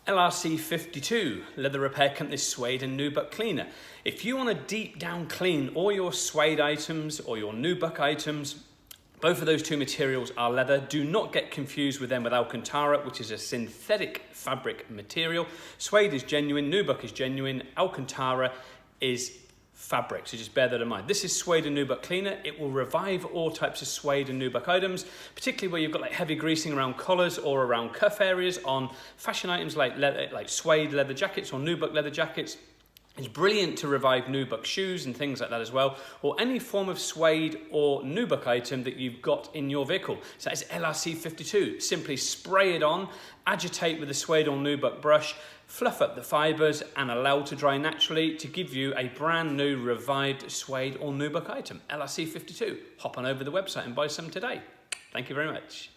LRC52, leather repair company, Suede and Nubuck cleaner. If you want to deep down clean all your suede items or your nubuck items, both of those two materials are leather. Do not get confused with them with Alcantara, which is a synthetic fabric material. Suede is genuine, nubuck is genuine, Alcantara is fabric, so just bear that in mind. This is Suede and Nubuck cleaner. It will revive all types of suede and nubuck items, particularly where you've got like heavy greasing around collars or around cuff areas on fashion items like leather, like suede leather jackets or nubuck leather jackets. It's brilliant to revive nubuck shoes and things like that as well, or any form of suede or nubuck item that you've got in your vehicle. So that's LRC52. Simply spray it on, agitate with a suede or nubuck brush, fluff up the fibres and allow to dry naturally to give you a brand new revived suede or nubuck item. LRC52. Hop on over the website and buy some today. Thank you very much.